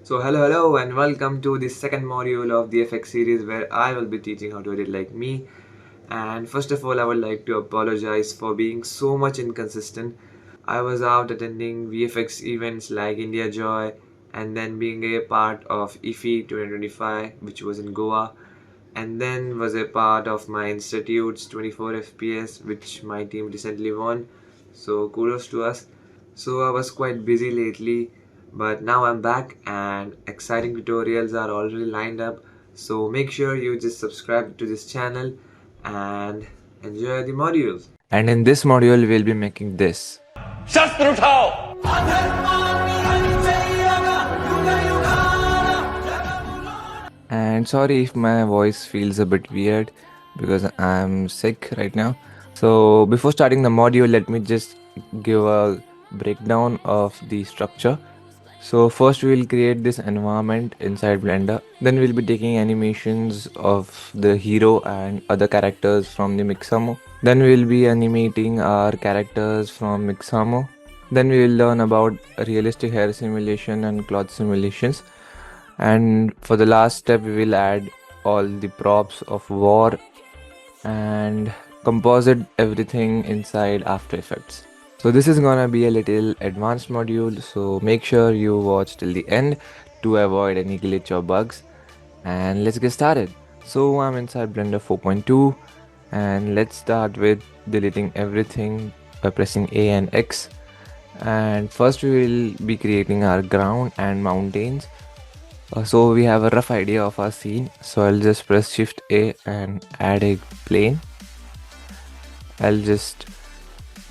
So hello and welcome to the second module of the VFX series where I will be teaching how to edit like me. And first of all, I would like to apologize for being so much inconsistent. I was out attending VFX events like India Joy and then being a part of IFI 2025 which was in Goa, and then was a part of my institute's 24 FPS which my team recently won. So kudos to us. So I was quite busy lately, but now I'm back and exciting tutorials are already lined up. So make sure you just subscribe to this channel and enjoy the modules. And in this module, we'll be making this. शस्त्र उठाओ. And sorry if my voice feels a bit weird because I'm sick right now. So before starting the module, let me just give a breakdown of the structure. So first we will create this environment inside Blender. Then we'll be taking animations of the hero and other characters from the Mixamo. Then we'll be animating our characters from Mixamo. Then we will learn about realistic hair simulation and cloth simulations. And for the last step, we will add all the props of war and composite everything inside After Effects. So this is gonna be a little advanced module, so make sure you watch till the end to avoid any glitch or bugs. And let's get started. So I'm inside Blender 4.2 and let's start with deleting everything by pressing A and X. And first we will be creating our ground and mountains. So we have a rough idea of our scene, so I'll just press Shift A and add a plane. I'll just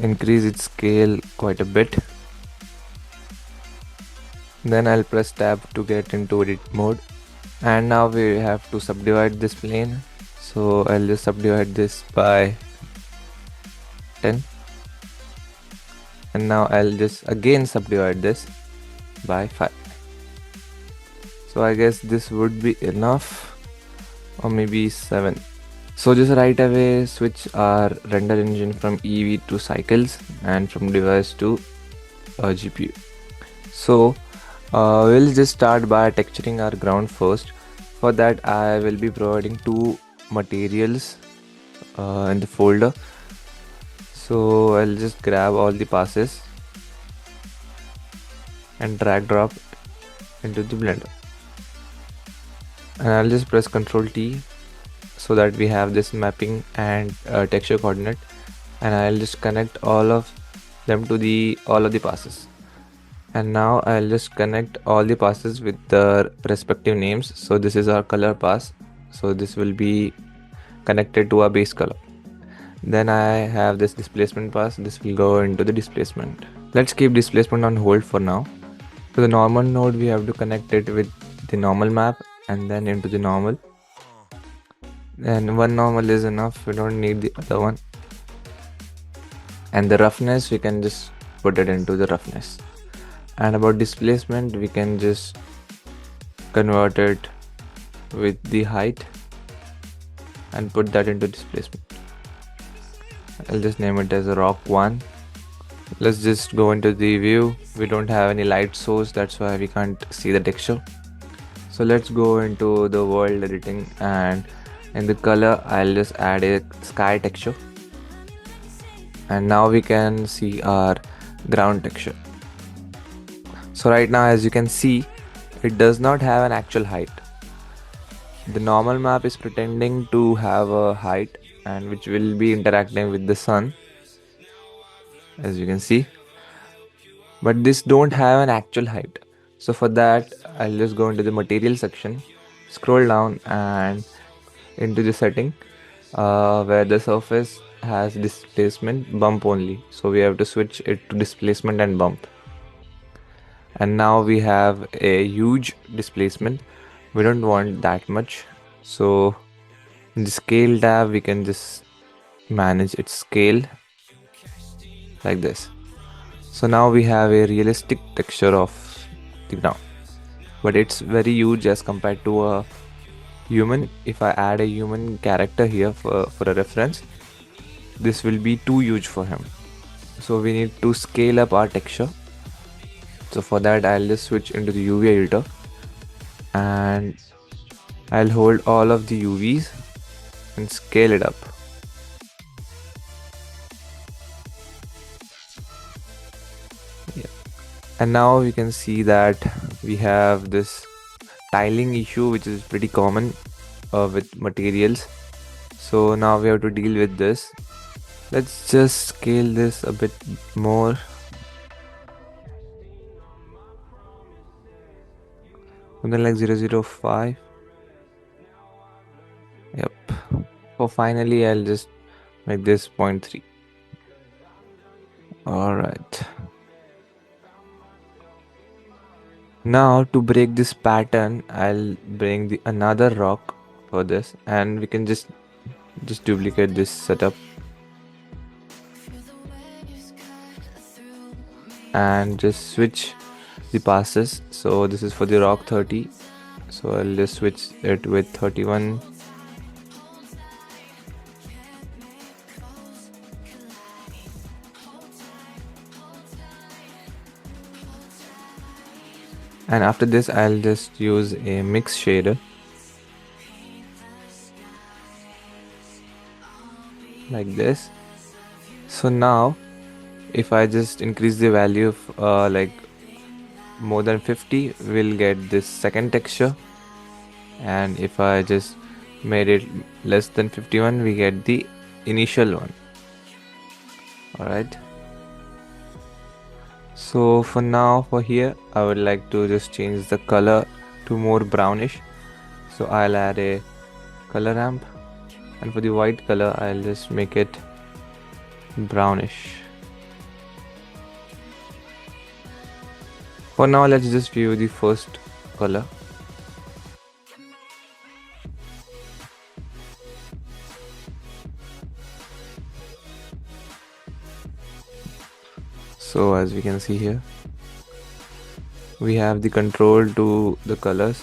increase its scale quite a bit. Then I'll press tab to get into edit mode. And now we have to subdivide this plane. So I'll just subdivide this by 10. And now I'll just again subdivide this by 5. So I guess this would be enough, or maybe 7. So just right away switch our render engine from EV to cycles and from device to GPU. So we'll just start by texturing our ground first. For that I will be providing two materials in the folder. So I'll just grab all the passes and drag drop into the Blender. And I'll just press Ctrl T so that we have this mapping and texture coordinate, and I'll just connect all of them to all of the passes. And now I'll just connect all the passes with the respective names. So this is our color pass, so this will be connected to our base color. Then I have this displacement pass, this will go into the displacement. Let's keep displacement on hold for now. To the normal node we have to connect it with the normal map and then into the normal. And one normal is enough, we don't need the other one. And the roughness, we can just put it into the roughness. And about displacement, we can just convert it with the height and put that into displacement. I'll just name it as a rock 1. Let's just go into the view. We don't have any light source, that's why we can't see the texture. So let's go into the world editing, and in the color I'll just add a sky texture. And now we can see our ground texture. So right now, as you can see, it does not have an actual height. The normal map is pretending to have a height and which will be interacting with the sun, as you can see, but this don't have an actual height. So for that I'll just go into the material section, scroll down and into the setting where the surface has displacement bump only, so we have to switch it to displacement and bump. And now we have a huge displacement, we don't want that much, so in the scale tab we can just manage its scale like this. So now we have a realistic texture of the ground, but it's very huge as compared to a human. If I add a human character here for a reference, this will be too huge for him, so we need to scale up our texture. So for that I'll just switch into the UV editor and I'll hold all of the UVs and scale it up. Yeah. And now we can see that we have this tiling issue, which is pretty common with materials. So now we have to deal with this. Let's just scale this a bit more. Something like 0.005. Yep. So finally, I'll just make this 0.3. Alright. Now to break this pattern, I'll bring another rock for this, and we can just duplicate this setup and just switch the passes. So this is for the rock 30. So I'll just switch it with 31. And after this, I'll just use a mix shader like this. So now if I just increase the value of like more than 50, we'll get this second texture, and if I just made it less than 51, we get the initial one. Alright, so for now, for here, I would like to just change the color to more brownish. So I'll add a color ramp, and for the white color, I'll just make it brownish. For now, let's just view the first color. So as we can see here, we have the control to the colors.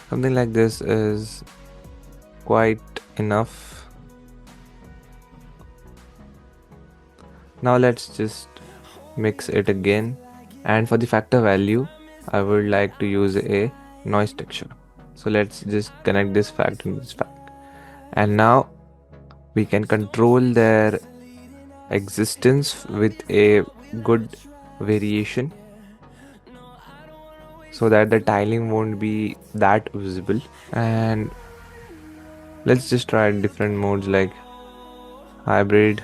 Something like this is quite enough. Now let's just mix it again, and for the factor value, I would like to use a noise texture. So let's just connect this fact to this fact, and now we can control their existence with a good variation, so that the tiling won't be that visible. And let's just try different modes like hybrid.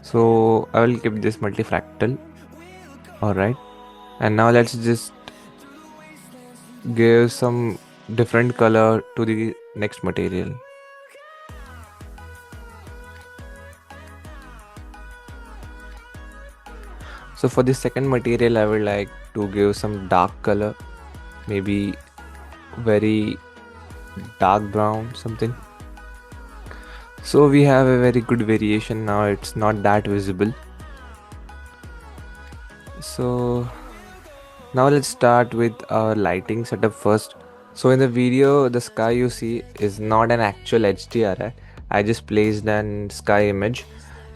So I will keep this multifractal. Alright, and now let's just give some different color to the next material. So for the second material, I would like to give some dark color, maybe very dark brown something. So we have a very good variation now, it's not that visible. So now let's start with our lighting setup first. So in the video, the sky you see is not an actual HDR. I just placed an sky image.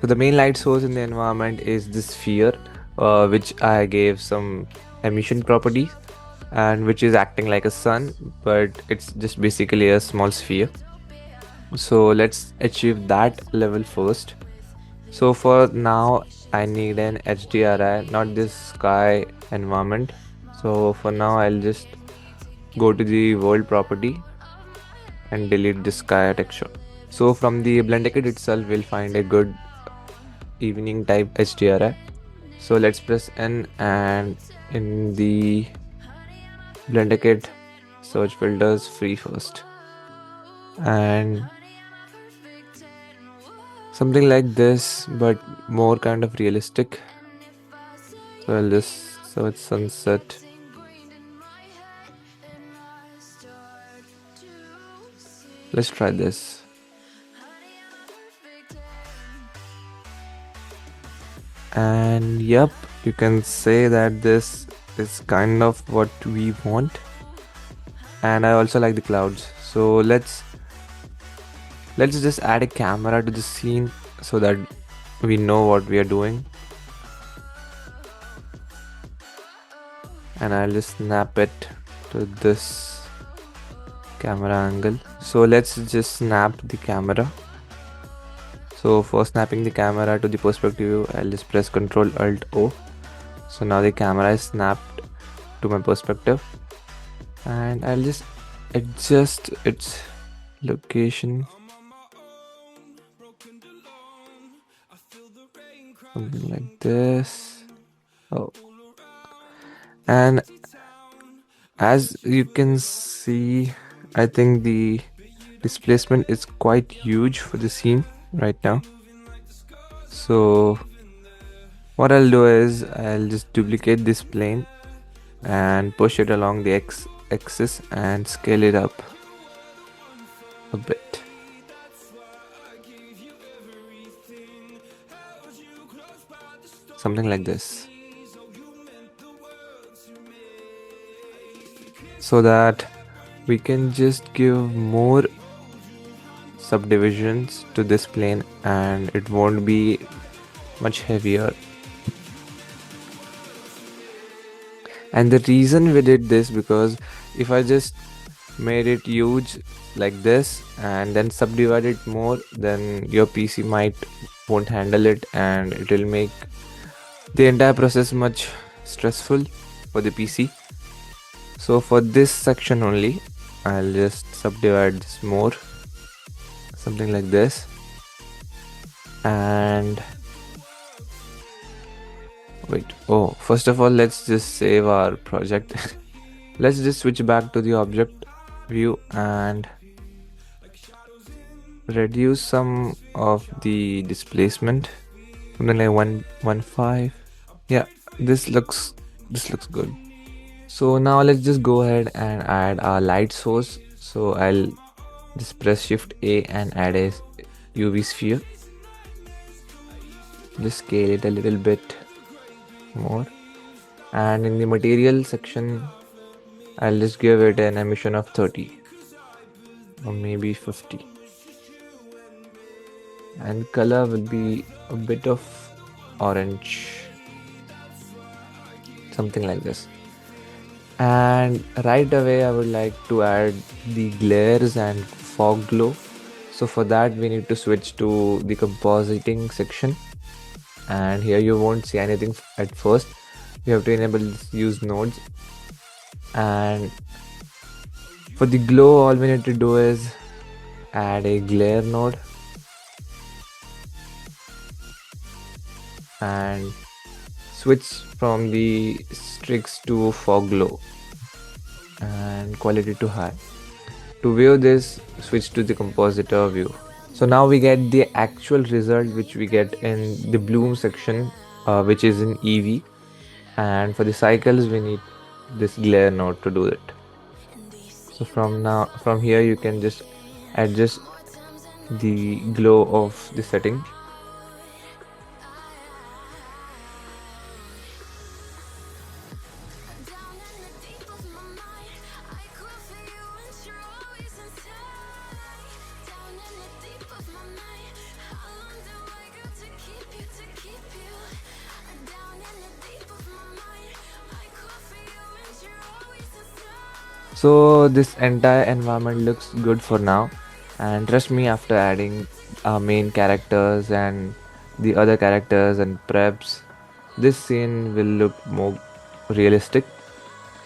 So the main light source in the environment is this sphere, which I gave some emission properties, and which is acting like a sun, but it's just basically a small sphere. So let's achieve that level first. So for now, I need an HDRI, not this sky environment. So for now, I'll just go to the world property and delete this sky texture. So from the blend kit itself, we'll find a good evening type HDRI. So let's press N, and in the blend kit, search filters free first, and something like this, but more kind of realistic. So I'll just search sunset. Let's try this. And yep, you can say that this is kind of what we want. And I also like the clouds. So let's just add a camera to the scene so that we know what we are doing. And I'll just snap it to this camera angle. So let's just snap the camera. So for snapping the camera to the perspective view, I'll just press Ctrl Alt O. So now the camera is snapped to my perspective, and I'll just adjust its location, something like this. Oh, and as you can see, I think the displacement is quite huge for the scene right now. So what I'll do is I'll just duplicate this plane and push it along the x-axis and scale it up a bit. Something like this. So that we can just give more subdivisions to this plane and it won't be much heavier. And the reason we did this, because if I just made it huge like this and then subdivide it more, then your PC won't handle it and it will make the entire process much stressful for the PC. So for this section only, I'll just subdivide this more, something like this. And wait, oh, first of all, let's just save our project. Let's just switch back to the object view and reduce some of the displacement, something like 115. Yeah, this looks good. So now let's just go ahead and add our light source. So I'll just press Shift A and add a UV sphere. Just scale it a little bit more. And in the material section, I'll just give it an emission of 30 or maybe 50. And color will be a bit of orange, something like this. And right away I would like to add the glares and fog glow. So for that we need to switch to the compositing section, and here you won't see anything at first. You have to enable use nodes, and for the glow all we need to do is add a glare node and switch from the streaks to fog glow and quality to high. To view this, switch to the compositor view. So now we get the actual result which we get in the bloom section, which is in EV, and for the cycles we need this glare node to do it. So from here you can just adjust the glow of the setting. So this entire environment looks good for now, and trust me, after adding our main characters and the other characters and preps, this scene will look more realistic.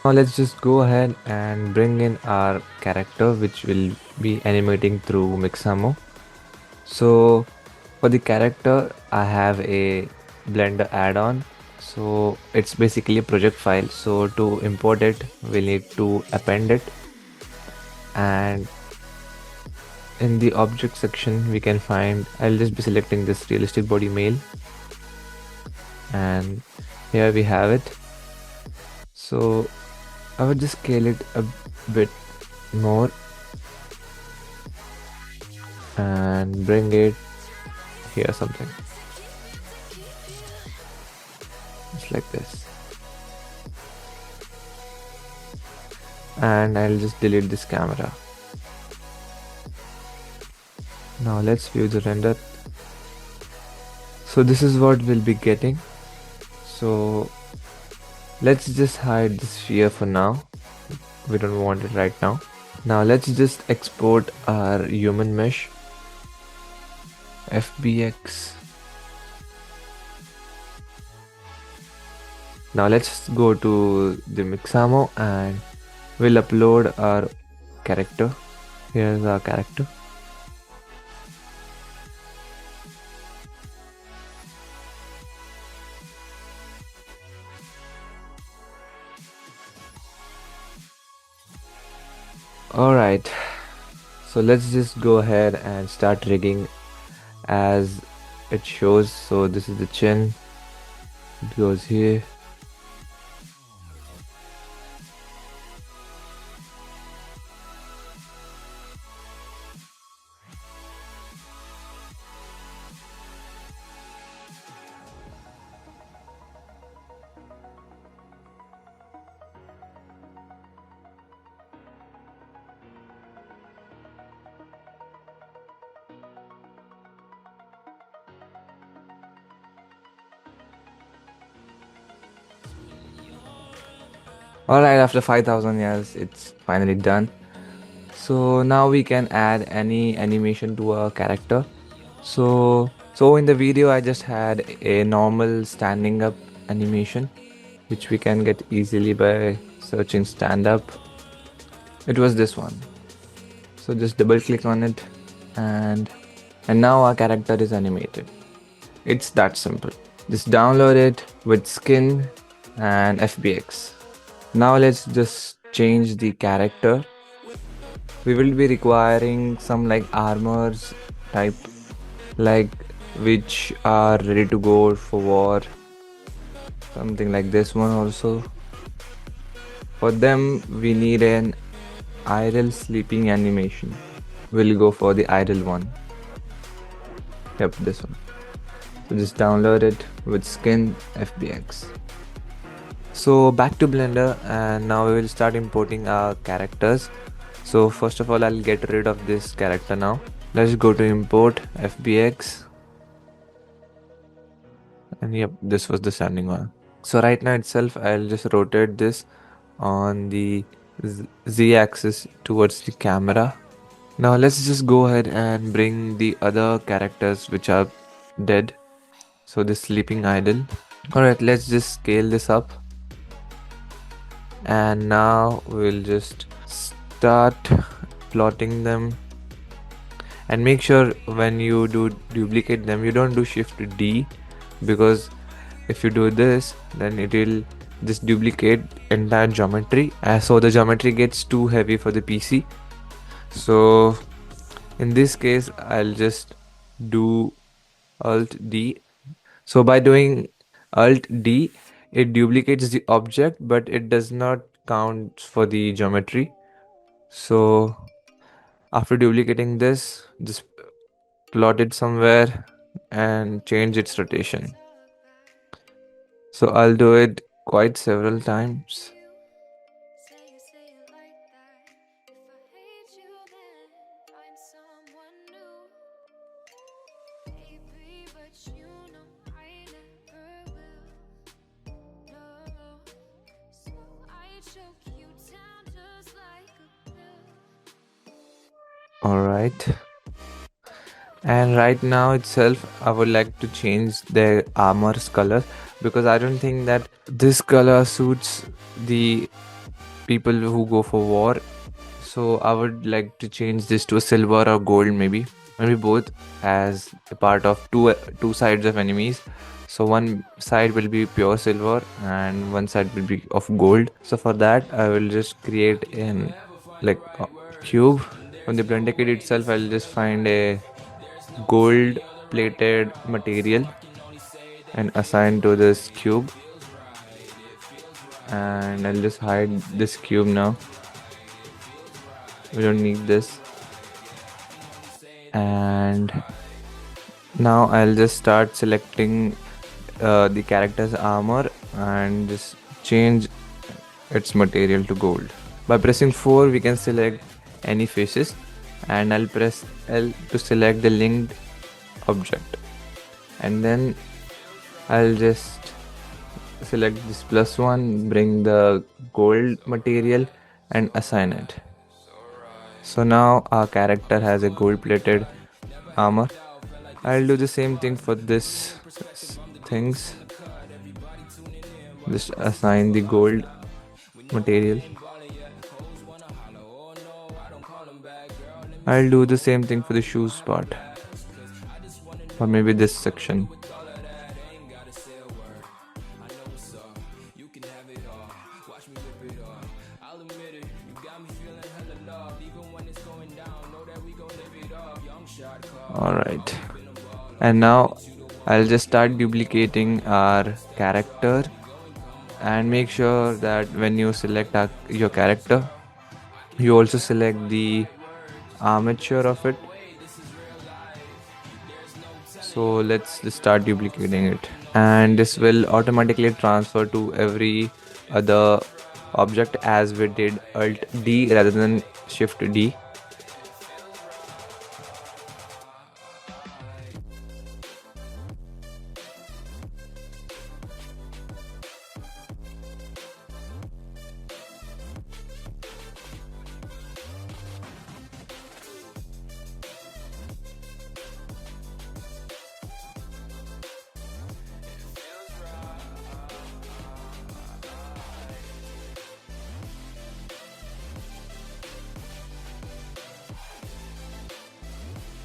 Now let's just go ahead and bring in our character, which will be animating through Mixamo. So for the character, I have a Blender add-on. So it's basically a project file. So to import it, we need to append it, and in the object section we can find, I'll just be selecting this realistic body male, and here we have it. So I would just scale it a bit more and bring it here, something just like this. and I'll just delete this camera. Now let's view the render. So this is what we'll be getting. So let's just hide this sphere for now. We don't want it right now. Now let's just export our human mesh. FBX. Now let's go to the Mixamo and we'll upload our character. Here's our character. Alright, so let's just go ahead and start rigging as it shows. So this is the chin, it goes here. Alright, after 5000 years, it's finally done. So now we can add any animation to our character. So in the video, I just had a normal standing up animation, which we can get easily by searching stand up. It was this one. So just double click on it and now our character is animated. It's that simple. Just download it with skin and FBX. Now let's just change the character. We will be requiring some like armors type, like which are ready to go for war. Something like this one also. For them we need an idle sleeping animation. We'll go for the idle one. Yep, this one. So just download it with skin FBX. So back to Blender, and now we will start importing our characters. So first of all, I'll get rid of this character now. Let's go to import FBX. And yep, this was the standing one. So right now itself, I'll just rotate this on the Z axis towards the camera. Now let's just go ahead and bring the other characters which are dead. So the sleeping idle. Alright, let's just scale this up. And now we'll just start plotting them. And make sure when you do duplicate them, you don't do Shift D, because if you do this, then it will just duplicate entire geometry. So the geometry gets too heavy for the PC. So in this case, I'll just do Alt D. So by doing Alt D, it duplicates the object, but it does not count for the geometry. So after duplicating this, just plot it somewhere and change its rotation. So I'll do it quite several times. Alright. And right now itself, I would like to change the armor's color, because I don't think that this color suits the people who go for war. So I would like to change this to a silver or gold, maybe both, as a part of two sides of enemies. So one side will be pure silver and one side will be of gold. So for that, I will just create an cube. From the Blender kit itself, I'll just find a gold plated material and assign to this cube. And I'll just hide this cube now. We don't need this. And now I'll just start selecting the character's armor and just change its material to gold. By pressing 4 we can select any faces, and I'll press L to select the linked object, and then I'll just select this +1, bring the gold material and assign it. So now our character has a gold plated armor. I'll do the same thing for this things. Just assign the gold material. I'll do the same thing for the shoes part, or maybe this section. Alright, and now I'll just start duplicating our character, and make sure that when you select your character, you also select the armature of it. So let's just start duplicating it, and this will automatically transfer to every other object as we did Alt D rather than Shift D.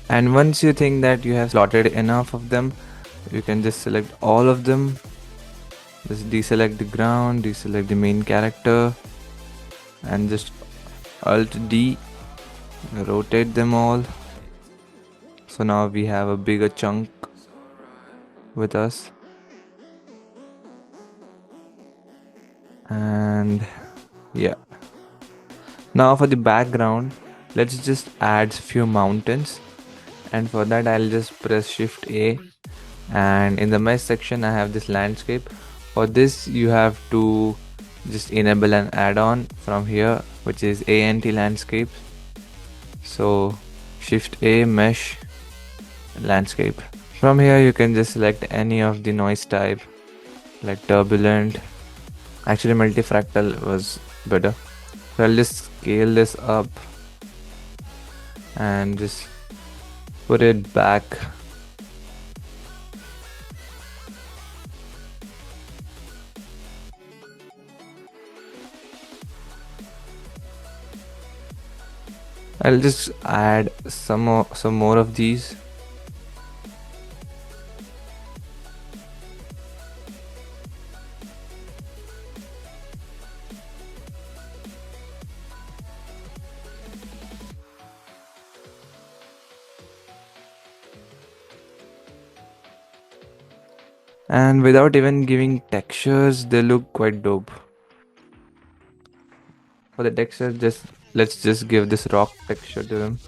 And once you think that you have slotted enough of them, you can just select all of them. Just deselect the ground, deselect the main character, and just Alt D, rotate them all. So now we have a bigger chunk with us. And yeah. Now for the background, let's just add few mountains. And for that I'll just press Shift A, and in the mesh section I have this landscape. For this you have to just enable an add-on from here, which is ANT landscape. So Shift A, mesh, landscape. From here you can just select any of the noise type, like turbulent. Actually multifractal was better. So I'll just scale this up and just put it back. I'll just add some more of these. And without even giving textures, they look quite dope. For the texture, let's just give this rock texture to them.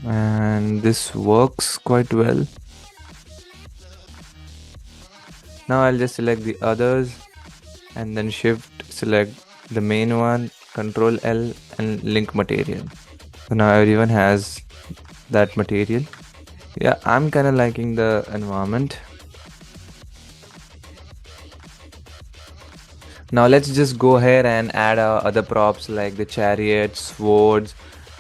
And this works quite well. Now I'll just select the others and then Shift select the main one, Control L, and link material. So now everyone has that material. Yeah, I'm kind of liking the environment. Now let's just go ahead and add our other props like the chariots, swords,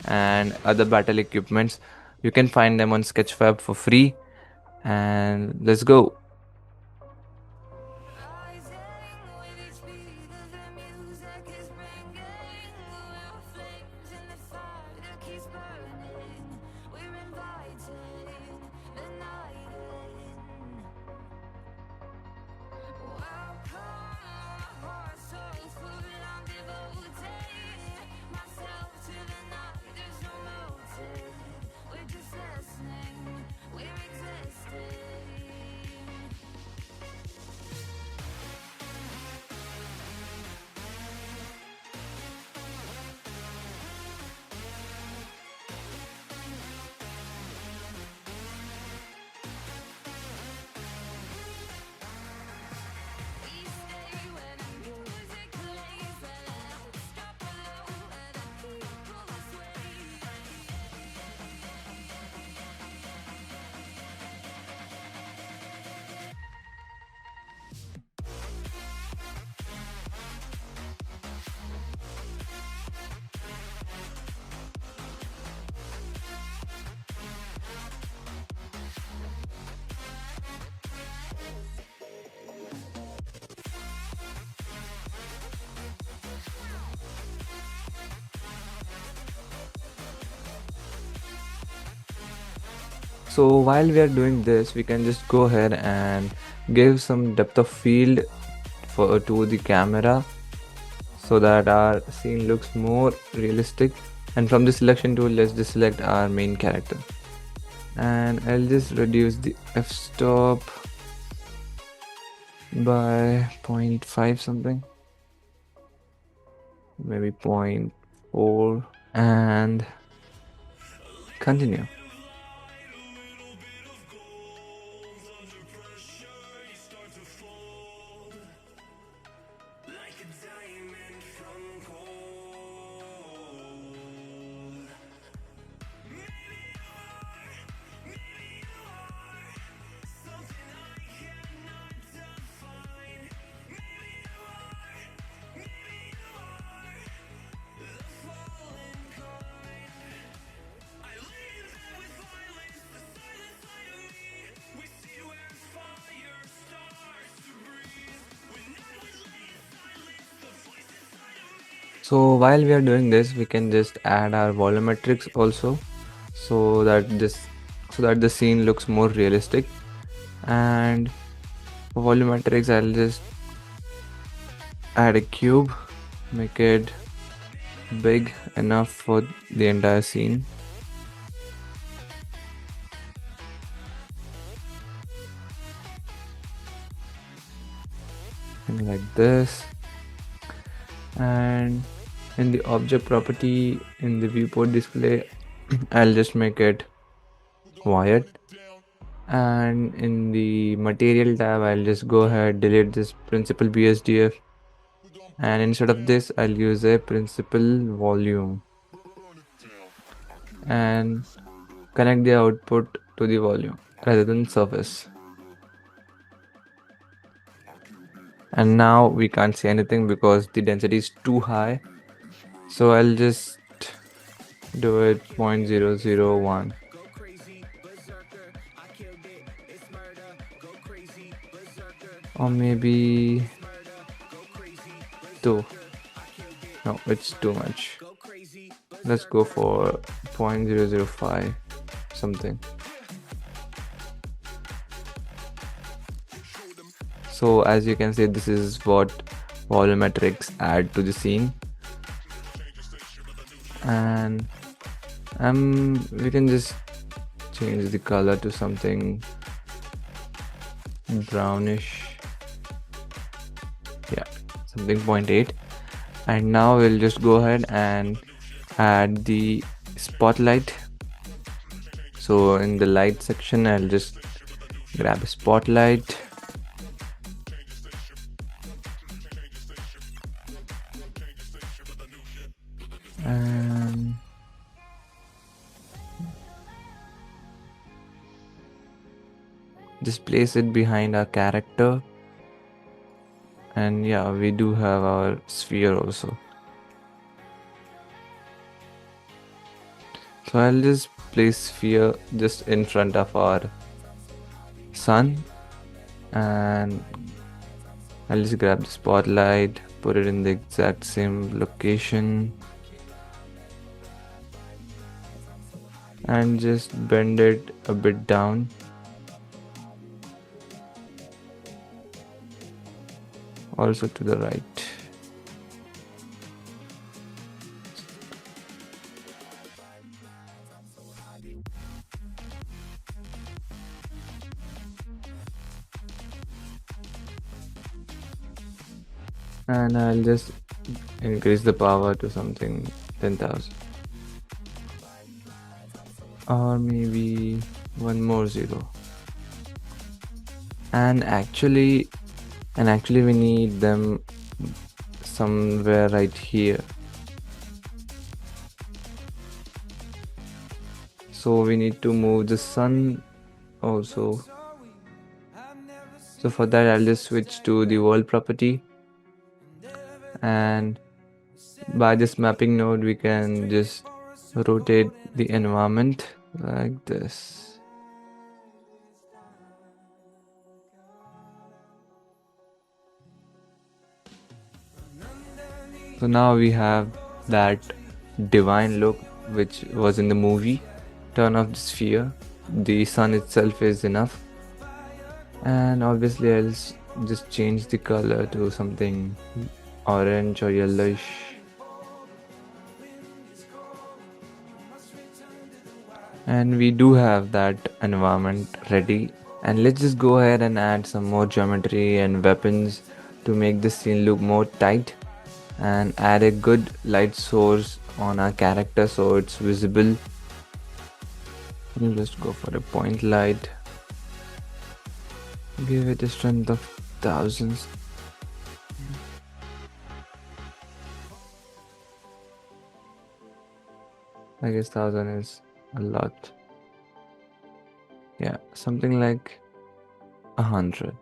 and other battle equipments. You can find them on Sketchfab for free, and let's go. So while we are doing this, we can just go ahead and give some depth of field to the camera so that our scene looks more realistic. And from the selection tool, let's just select our main character. And I'll just reduce the f-stop by 0.5 something, maybe 0.4, and continue. So while we are doing this, we can just add our volumetrics also, so that the scene looks more realistic. And for volumetrics, I'll just add a cube, make it big enough for the entire scene. And like this. And in the object property in the viewport display, I'll just make it wired. And in the material tab, I'll just go ahead, delete this principal BSDF, and instead of this, I'll use a principal volume and connect the output to the volume rather than surface. And now we can't see anything because the density is too high, so I'll just do it 0.001, or maybe 2. No, it's too much. Let's go for 0.005 something. So as you can see, this is what volumetrics add to the scene. And we can just change the color to something brownish. Yeah, something 0.8. And now we'll just go ahead and add the spotlight. So in the light section, I'll just grab a spotlight. And just place it behind our character. And yeah, we do have our sphere also. So I'll just place sphere just in front of our sun, and I'll just grab the spotlight, put it in the exact same location, and just bend it a bit down. Also to the right. And I'll just increase the power to something 10,000. Or maybe one more zero. And actually we need them somewhere right here. So we need to move the sun also. So for that, I'll just switch to the world property, and by this mapping node, we can just rotate the environment like this. So now we have that divine look which was in the movie. Turn off the sphere the sun itself is enough. And obviously I'll just change the color to something orange or yellowish. And we do have that environment ready. And let's just go ahead and add some more geometry and weapons to make this scene look more tight, and add a good light source on our character so it's visible. You just go for a point light, give it a strength of thousands. I guess 1000 is a lot. Yeah, something like 100.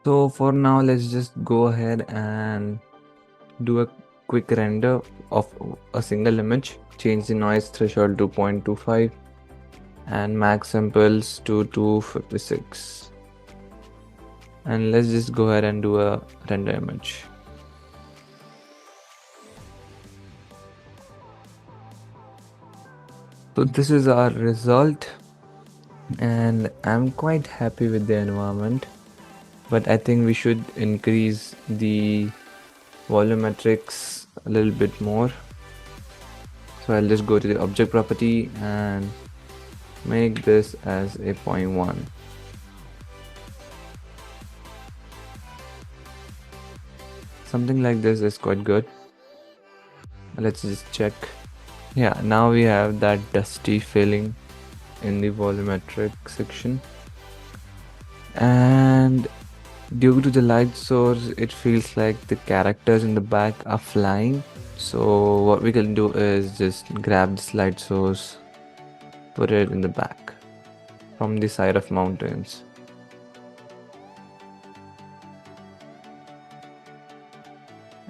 So for now, let's just go ahead and do a quick render of a single image. Change the noise threshold to 0.25 and max samples to 256. And let's just go ahead and do a render image. So this is our result, and I'm quite happy with the environment, but I think we should increase the volumetrics a little bit more. So I'll just go to the object property and make this as a 0.1. Something like this is quite good. Let's just check. Yeah, now we have that dusty feeling in the volumetric section, and due to the light source it feels like the characters in the back are flying. So what we can do is just grab this light source, put it in the back from the side of mountains.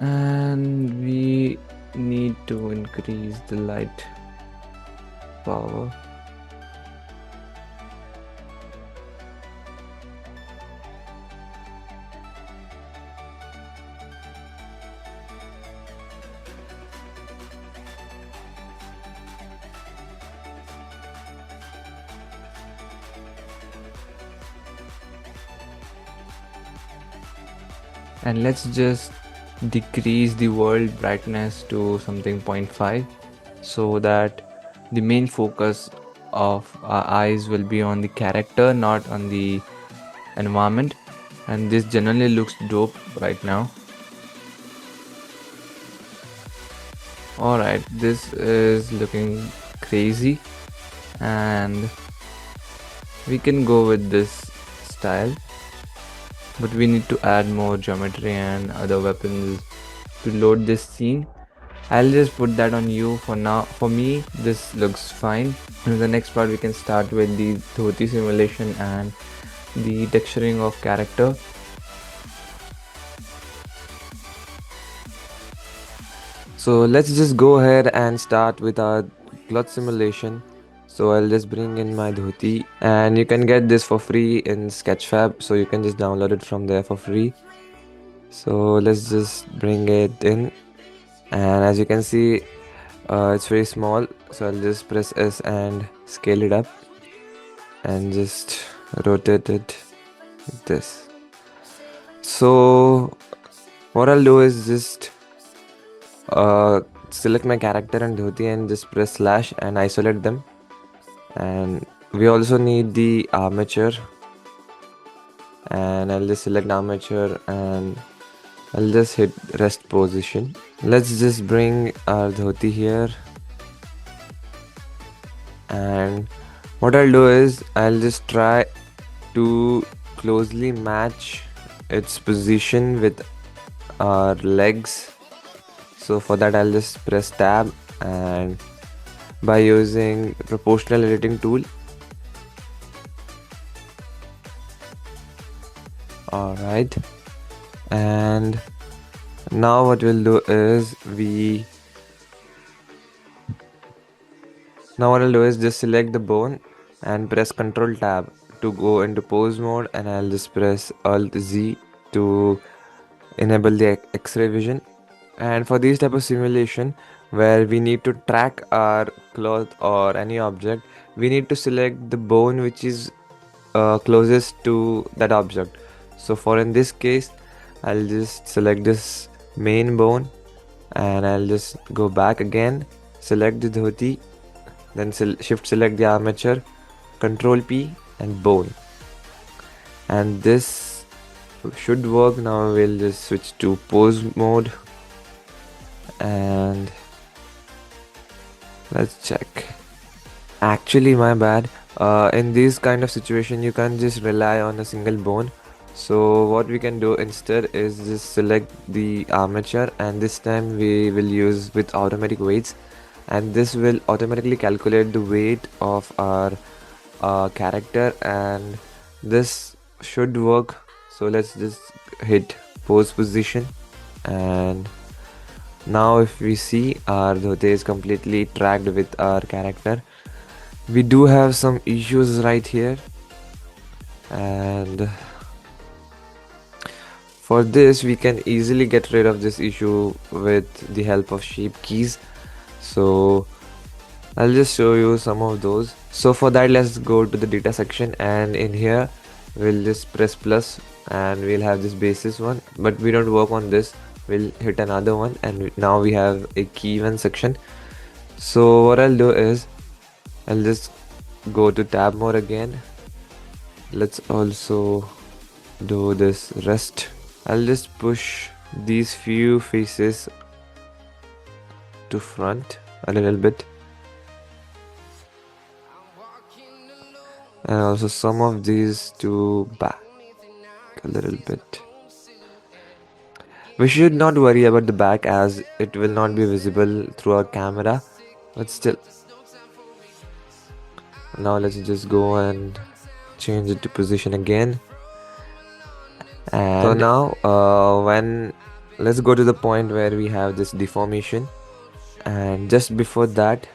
And we need to increase the light power. And let's just decrease the world brightness to something 0.5, so that the main focus of our eyes will be on the character, not on the environment. And this generally looks dope right now. Alright, this is looking crazy, and we can go with this style, but we need to add more geometry and other weapons to load this scene. I'll just put that on you for now. For me, this looks fine. In the next part, we can start with the dhoti simulation and the texturing of character. So let's just go ahead and start with our cloth simulation. So I'll just bring in my dhoti, and you can get this for free in Sketchfab, so you can just download it from there for free. So let's just bring it in, and as you can see, it's very small, so I'll just press S and scale it up and just rotate it like this. So what I'll do is just select my character and dhoti and just press slash and isolate them. And we also need the armature, and I'll just select armature and I'll just hit rest position. Let's just bring our dhoti here, and what I'll do is I'll just try to closely match its position with our legs. So for that I'll just press tab, and by using proportional editing tool, alright, and now what we'll do is just select the bone and press Ctrl tab to go into pose mode, and I'll just press Alt Z to enable the X-ray vision. And for these type of simulation where we need to track our cloth or any object, we need to select the bone which is closest to that object. So for in this case, I'll just select this main bone and I'll just go back again, select the dhoti, then shift select the armature, control P and bone, and this should work. Now we'll just switch to pose mode and let's check. Actually, my bad. In this kind of situation, you can't just rely on a single bone. So what we can do instead is just select the armature, and this time we will use with automatic weights, and this will automatically calculate the weight of our character, and this should work. So let's just hit pose position, and now if we see, our dhote is completely tracked with our character. We do have some issues right here, and for this we can easily get rid of this issue with the help of shape keys. So I'll just show you some of those. So for that, let's go to the data section, and in here we'll just press plus and we'll have this basis one, but we don't work on this. We'll hit another one, and now we have a key event section. So what I'll do is I'll just go to tab mode again. Let's also do this rest. I'll just push these few faces to front a little bit, and also some of these to back a little bit. We should not worry about the back as it will not be visible through our camera, but still. Now let's just go and change it to position again. And so now let's go to the point where we have this deformation, and just before that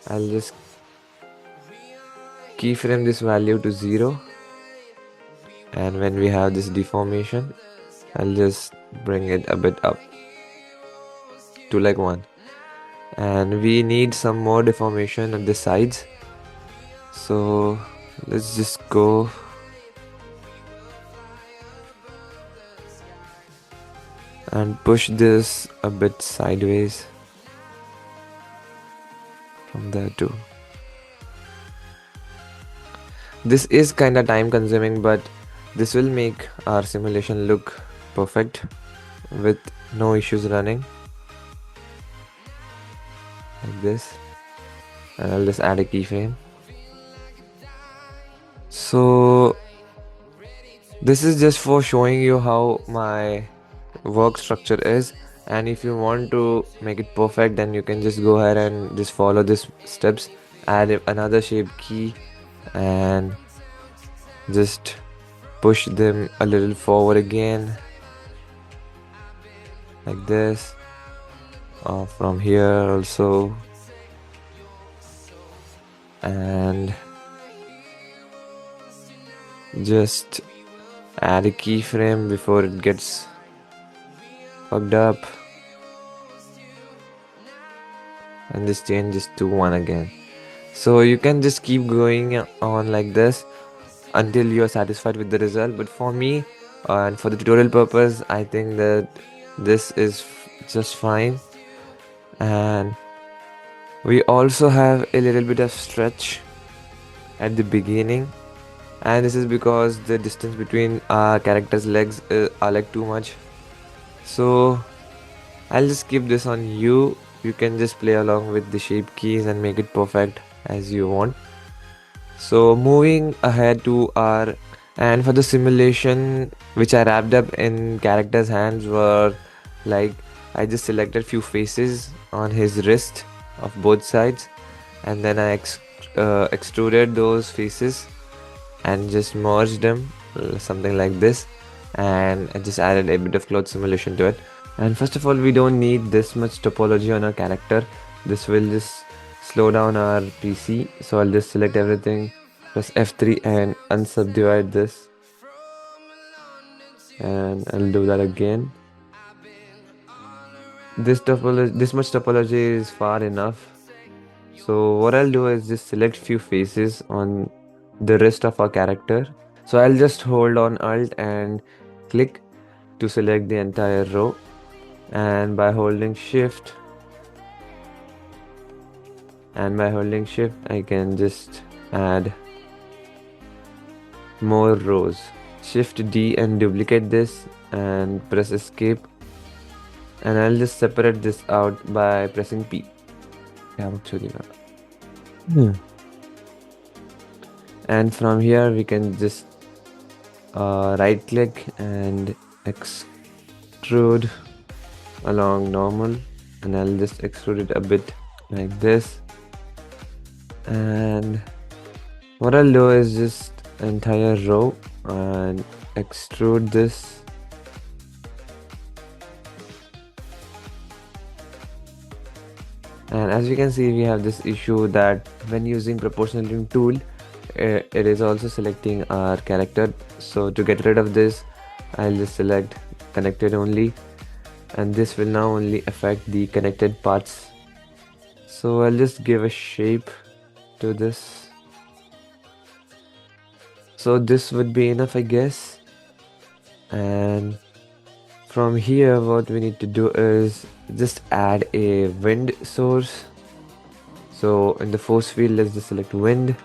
I'll just keyframe this value to 0, and when we have this deformation I'll just bring it a bit up to like 1, and we need some more deformation on the sides. So let's just go and push this a bit sideways from there too. This is kinda time consuming, but this will make our simulation look perfect with no issues running like this. And I'll just add a keyframe. So this is just for showing you how my work structure is, and if you want to make it perfect, then you can just go ahead and just follow these steps. Add another shape key and just push them a little forward again like this, from here also, and just add a keyframe before it gets fucked up, and this changes to 1 again. So you can just keep going on like this until you're satisfied with the result, but for me and for the tutorial purpose, I think that this is just fine. And we also have a little bit of stretch at the beginning, and this is because the distance between our character's legs are like too much. So I'll just keep this on you. You can just play along with the shape keys and make it perfect as you want. So moving ahead to our, and for the simulation which I wrapped up in character's hands were like, I just selected few faces on his wrist of both sides, and then I extruded those faces and just merged them, something like this, and I just added a bit of cloth simulation to it. And first of all, we don't need this much topology on our character. This will just slow down our PC. So I'll just select everything, press F3 and unsubdivide this, and I'll do that again. This much topology is far enough. So what I'll do is just select few faces on the rest of our character. So I'll just hold on Alt and click to select the entire row, and by holding shift I can just add more rows. Shift D and duplicate this and press escape, and I'll just separate this out by pressing P. And from here we can just right click and extrude along normal, and I'll just extrude it a bit like this. And what I'll do is just entire row and extrude this. And as you can see, we have this issue that when using proportionality tool, it is also selecting our character. So to get rid of this, I'll just select connected only, and this will now only affect the connected parts. So I'll just give a shape to this. So this would be enough, I guess. And from here, what we need to do is just add a wind source. So in the force field, let's just select wind.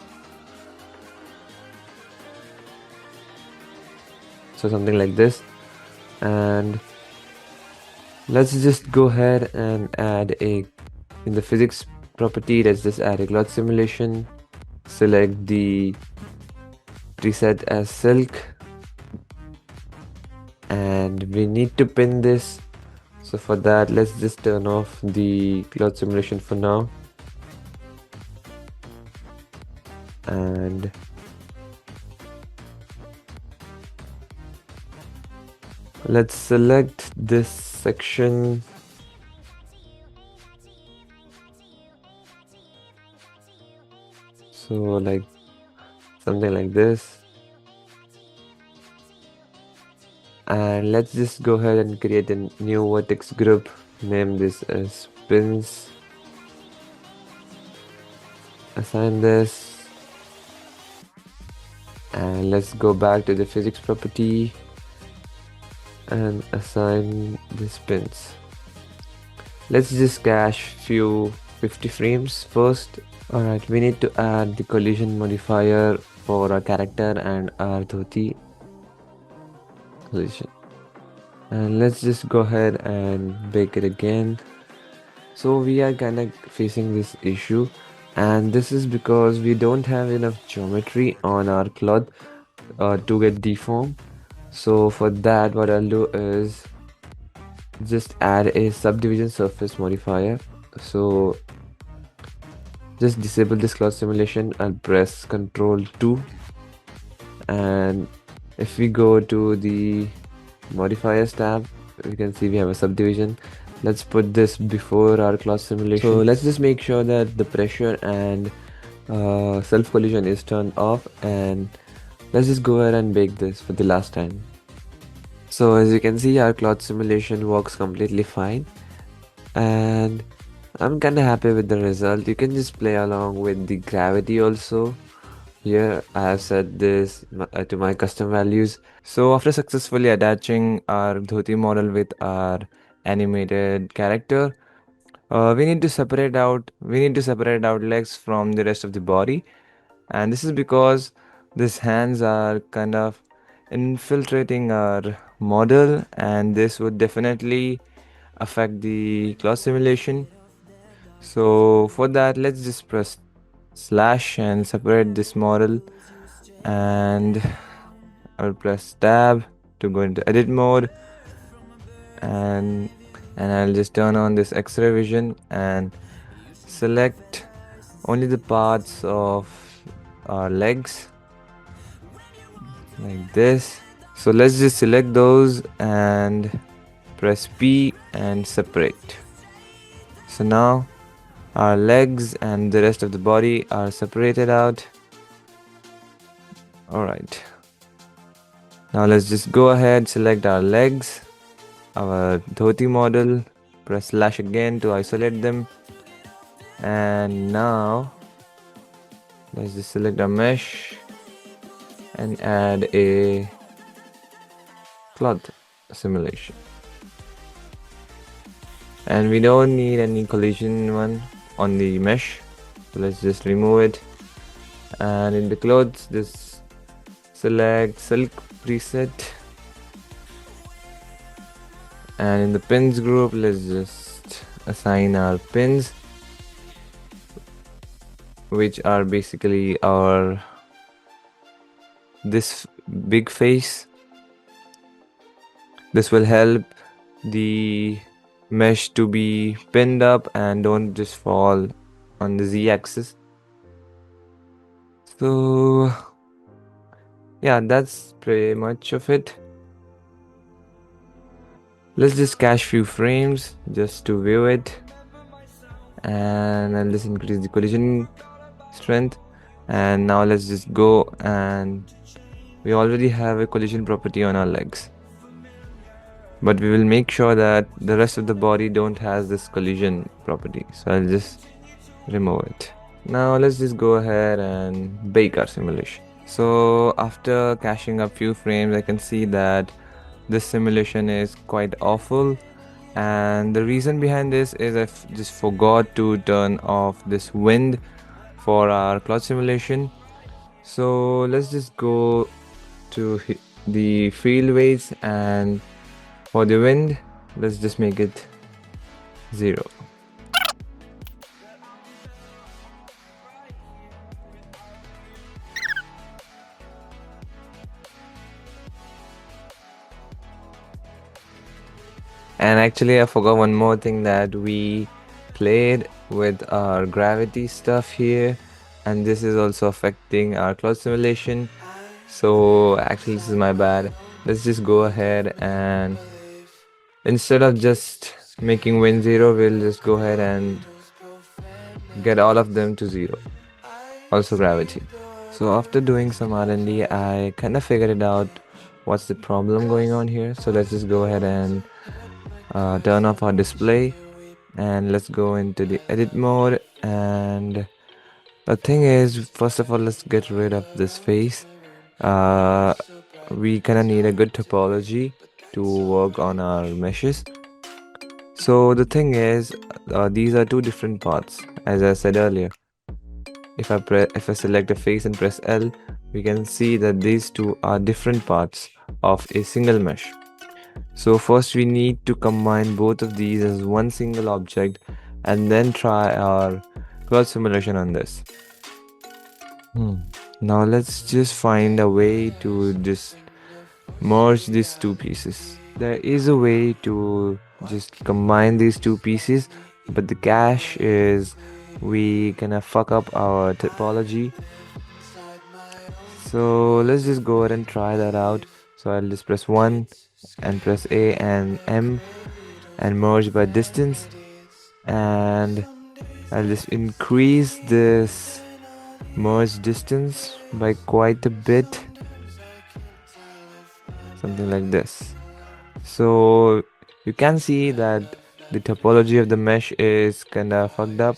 So something like this. And let's just go ahead and add in the physics property, let's just add a cloth simulation. Select the preset as silk, and we need to pin this. So for that, let's just turn off the cloth simulation for now, and let's select this section. So like something like this. And let's just go ahead and create a new vertex group. Name this as pins. Assign this. And let's go back to the physics property and assign these pins. Let's just cache few 50 frames first. Alright, we need to add the collision modifier for our character and our dhoti collision. And let's just go ahead and bake it again. So we are kind of facing this issue, and this is because we don't have enough geometry on our cloth to get deformed. So for that, what I'll do is just add a subdivision surface modifier. So just disable this cloth simulation and press Ctrl 2, and if we go to the modifiers tab, we can see we have a subdivision. Let's put this before our cloth simulation. So let's just make sure that the pressure and self collision is turned off, and let's just go ahead and bake this for the last time. So as you can see, our cloth simulation works completely fine, and I'm kinda happy with the result. You can just play along with the gravity also. Here I have set this to my custom values. So after successfully attaching our dhoti model with our animated character, we need to separate out legs from the rest of the body, and this is because these hands are kind of infiltrating our model, and this would definitely affect the cloth simulation. So for that, let's just press slash and separate this model, and I'll press tab to go into edit mode, and I'll just turn on this X-ray vision and select only the parts of our legs like this. So let's just select those and press P and separate. So now our legs and the rest of the body are separated out. Alright, now let's just go ahead, select our legs, our dhoti model, press slash again to isolate them, And now let's just select a mesh and add a cloth simulation. And we don't need any collision one on the mesh, so let's just remove it. And in the clothes, just select silk preset, and in the pins group, let's just assign our pins, which are basically this big face. This will help the mesh to be pinned up and don't just fall on the z-axis. So yeah, that's pretty much of it. Let's just cache few frames just to view it, and I'll just increase the collision strength. And now let's just go, and we already have a collision property on our legs, but we will make sure that the rest of the body don't has this collision property, so I'll just remove it. Now let's just go ahead and bake our simulation. So after caching a few frames, I can see that this simulation is quite awful, and the reason behind this is I just forgot to turn off this wind for our cloud simulation. So let's just go to the field weights, and for the wind, let's just make it 0. And actually, I forgot one more thing, that we played with our gravity stuff here, and this is also affecting our cloud simulation. So actually, this is my bad. Let's just go ahead, and instead of just making wind 0, we'll just go ahead and get all of them to 0. Also gravity. So after doing some R&D, I kind of figured it out what's the problem going on here. So let's just go ahead and turn off our display, and let's go into the edit mode. And the thing is, first of all, let's get rid of this face. We kind of need a good topology to work on our meshes. So the thing is, these are two different parts, as I said earlier. If I select a face and press L, we can see that these two are different parts of a single mesh. So first we need to combine both of these as one single object, and then try our cloud simulation on this. Now let's just find a way to just merge these two pieces. There is a way to just combine these two pieces, but the catch is we gonna fuck up our topology. So let's just go ahead and try that out. So I'll just press 1 and press A and M and merge by distance, and I'll just increase this merge distance by quite a bit, something like this. So you can see that the topology of the mesh is kinda fucked up,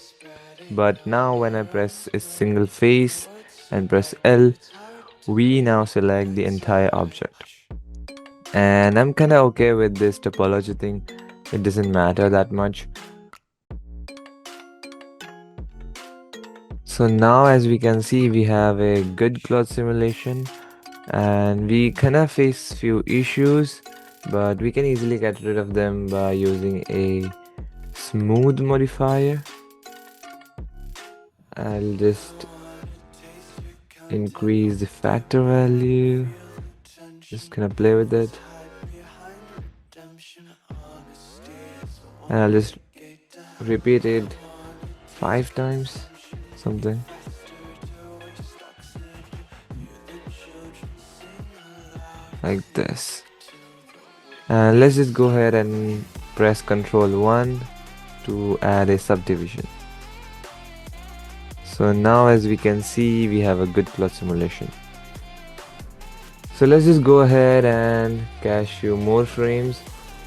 but now when I press a single face and press L, we now select the entire object. And I'm kinda okay with this topology thing, it doesn't matter that much. So now as we can see, we have a good cloud simulation, and we kinda face few issues, but we can easily get rid of them by using a smooth modifier. I'll just increase the factor value, just gonna play with it, and I'll just repeat it 5 times, something like this. And let's just go ahead and press Ctrl 1 to add a subdivision. So now as we can see, we have a good plot simulation. So let's just go ahead and cache few more frames.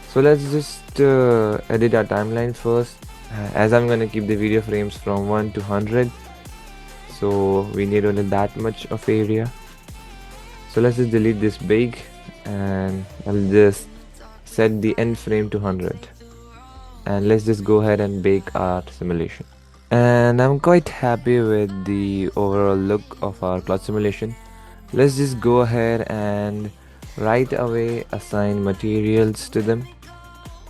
So let's just edit our timeline first. As I'm gonna keep the video frames from 1 to 100, so we need only that much of area. So let's just delete this big, and I'll just set the end frame to 100. And let's just go ahead and bake our simulation. And I'm quite happy with the overall look of our cloud simulation. Let's just go ahead and right away assign materials to them.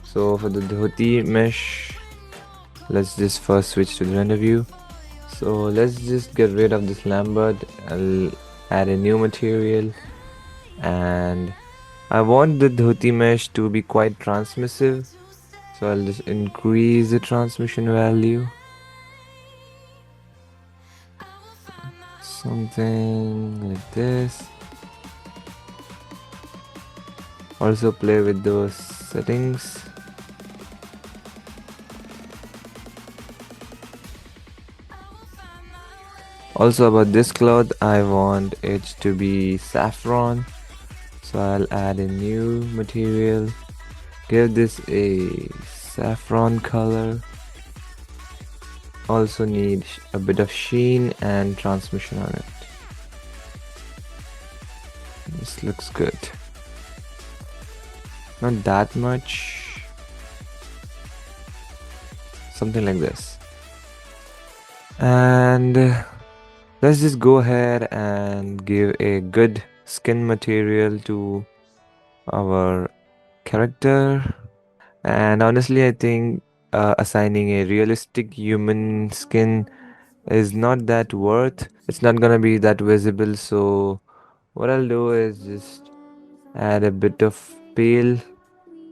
So for the dhoti mesh, let's just first switch to the render view. So let's just get rid of this Lambert. I'll add a new material, and I want the dhoti mesh to be quite transmissive. So I'll just increase the transmission value. Something like this. Also play with those settings. Also about this cloth, I want it to be saffron. So I'll add a new material. Give this a saffron color. Also need a bit of sheen and transmission on it. This looks good. Not that much. Something like this. And let's just go ahead and give a good skin material to our character. And honestly, I think assigning a realistic human skin is not that worth. It's not gonna be that visible. So what I'll do is just add a bit of pale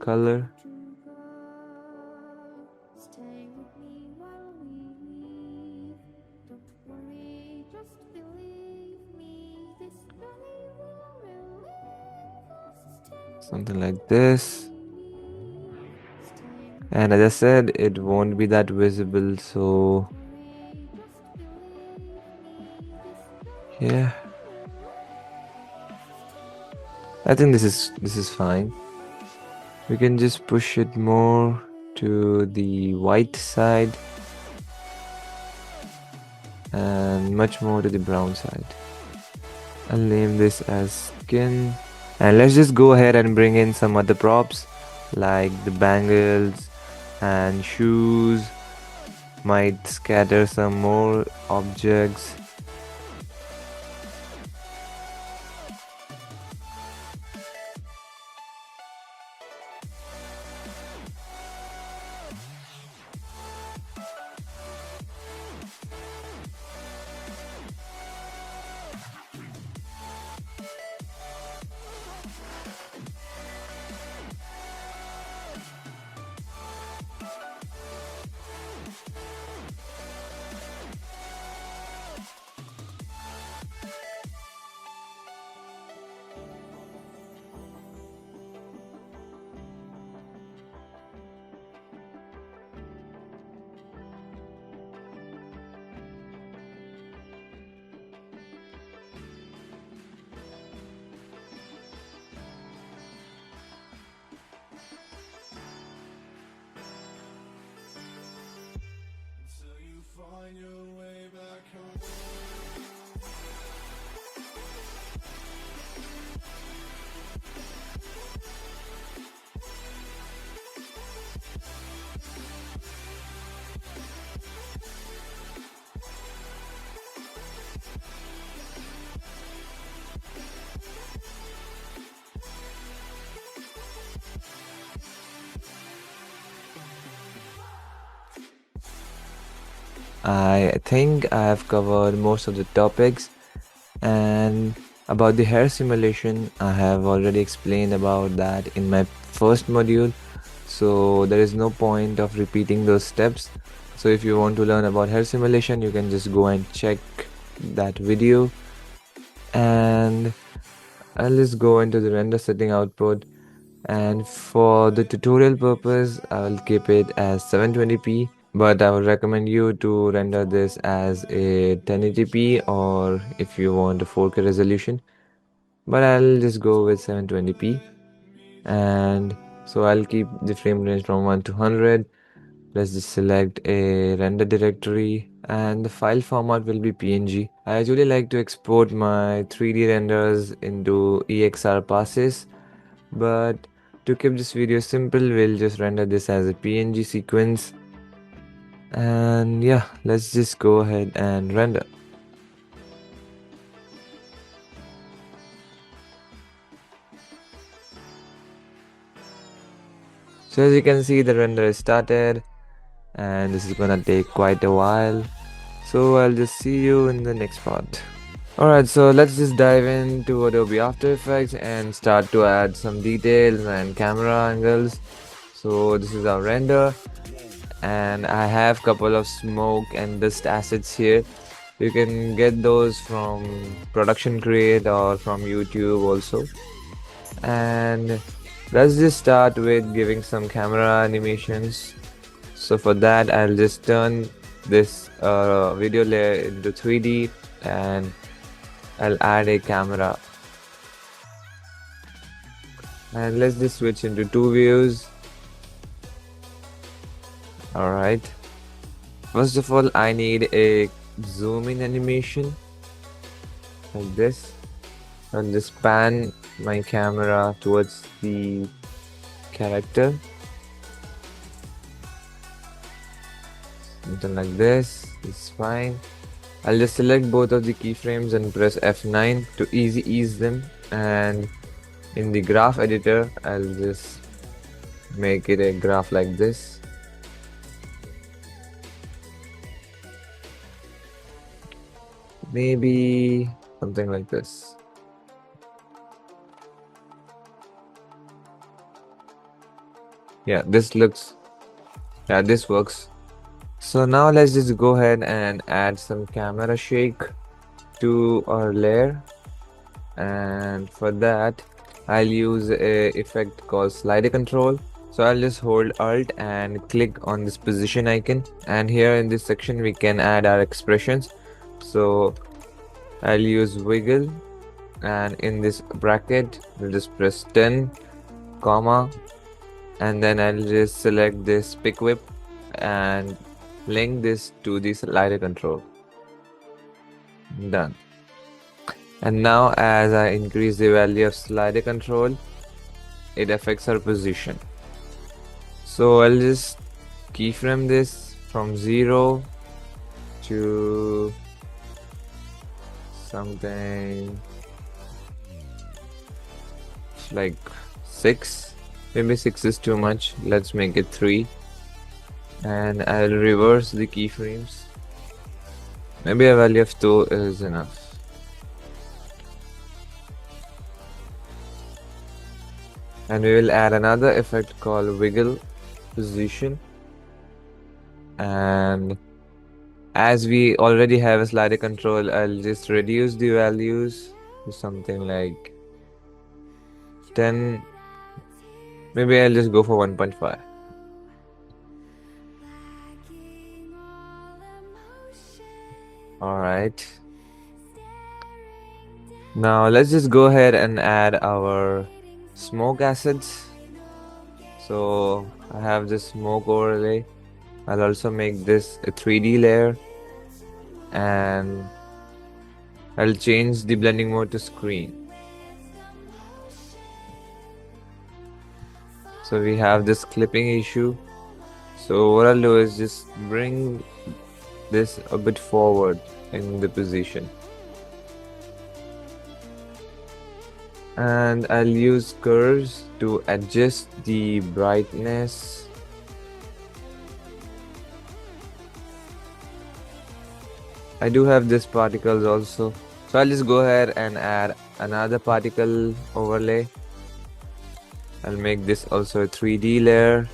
color. Something like this. And as I said, it won't be that visible, so yeah. I think this is fine. We can just push it more to the white side and much more to the brown side. I'll name this as skin. And let's just go ahead and bring in some other props like the bangles and shoes. Might scatter some more objects. I think I have covered most of the topics, and about the hair simulation, I have already explained about that in my first module, so there is no point of repeating those steps. So if you want to learn about hair simulation, you can just go and check that video. And I'll just go into the render setting output, and for the tutorial purpose I will keep it as 720p, but I would recommend you to render this as a 1080p or if you want a 4K resolution, but I'll just go with 720p. And so I'll keep the frame range from 1 to 100. Let's just select a render directory and the file format will be PNG. I usually like to export my 3D renders into EXR passes, but to keep this video simple, we'll just render this as a PNG sequence. And yeah, let's just go ahead and render. So as you can see, the render is started and this is gonna take quite a while. So I'll just see you in the next part. Alright, so let's just dive into Adobe After Effects and start to add some details and camera angles. So this is our render and I have couple of smoke and dust assets here. You can get those from Production Create or from YouTube also. And let's just start with giving some camera animations. So for that I'll just turn this video layer into 3D and I'll add a camera. And let's just switch into two views. Alright. First of all, I need a zoom in animation like this. I'll just pan my camera towards the character. Something like this is fine. I'll just select both of the keyframes and press F9 to ease them, and in the graph editor I'll just make it a graph like this. Maybe something like this. Yeah, this works. So now let's just go ahead and add some camera shake to our layer, and for that I'll use a effect called slider control. So I'll just hold Alt and click on this position icon, and here in this section we can add our expressions. So I'll use wiggle, and in this bracket we'll just press 10 comma, and then I'll just select this pick whip and link this to the slider control. Done. And now as I increase the value of slider control, it affects our position. So I'll just keyframe this from 0 to something like 6. Maybe 6 is too much. Let's make it 3. And I'll reverse the keyframes. Maybe a value of 2 is enough. And we will add another effect called wiggle position. And as we already have a slider control, I'll just reduce the values to something like 10. Maybe I'll just go for 1.5. Alright. Now let's just go ahead and add our smoke assets. So I have this smoke overlay. I'll also make this a 3D layer, and I'll change the blending mode to screen. So we have this clipping issue. So what I'll do is just bring this a bit forward in the position. And I'll use curves to adjust the brightness. I do have this particles also, so I'll just go ahead and add another particle overlay. I'll make this also a 3D layer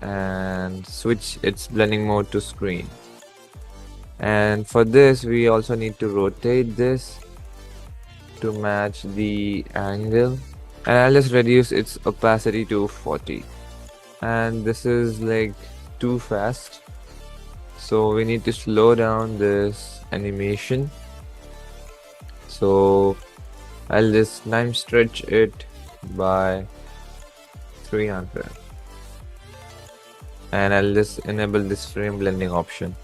and switch its blending mode to screen. And for this we also need to rotate this to match the angle, and I'll just reduce its opacity to 40. And this is like too fast, so we need to slow down this animation. So I'll just time stretch it by 300. And I'll just enable this frame blending option.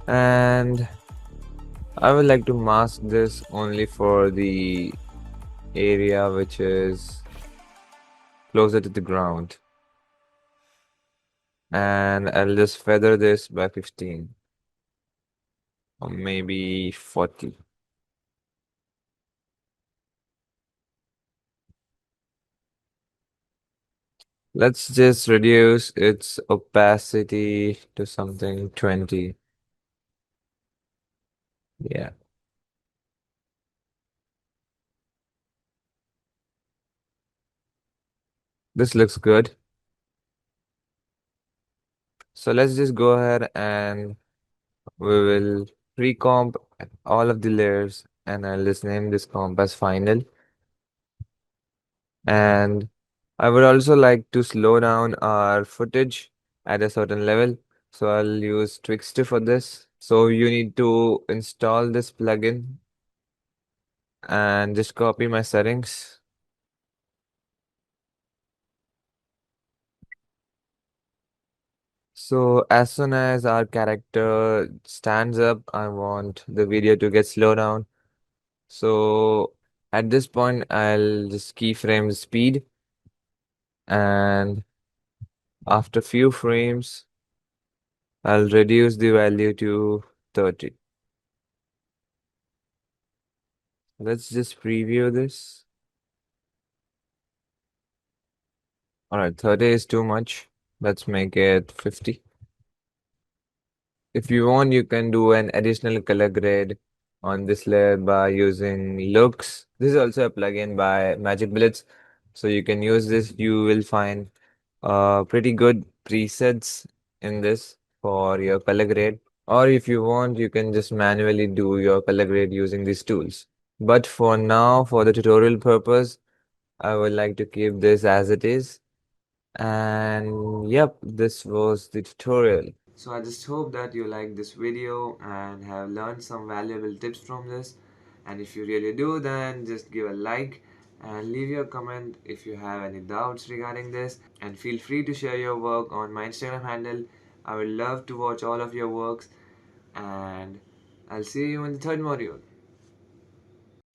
And I would like to mask this only for the area which is closer to the ground. And I'll just feather this by 15 or maybe 40. Let's just reduce its opacity to something 20. Yeah, this looks good. So let's just go ahead and we will pre-comp all of the layers, and I'll just name this comp as final. And I would also like to slow down our footage at a certain level. So I'll use Twixtor for this. So you need to install this plugin and just copy my settings. So as soon as our character stands up, I want the video to get slowed down. So at this point, I'll just keyframe the speed, and after few frames, I'll reduce the value to 30. Let's just preview this. All right, 30 is too much. Let's make it 50. If you want, you can do an additional color grade on this layer by using looks. This is also a plugin by Magic Bullets. So you can use this. You will find pretty good presets in this for your color grade. Or if you want, you can just manually do your color grade using these tools. But for now, for the tutorial purpose, I would like to keep this as it is. And yep, this was the tutorial. So I just hope that you liked this video and have learned some valuable tips from this. And if you really do, then just give a like and leave your comment if you have any doubts regarding this. And feel free to share your work on my Instagram handle. I would love to watch all of your works, and I'll see you in the third module.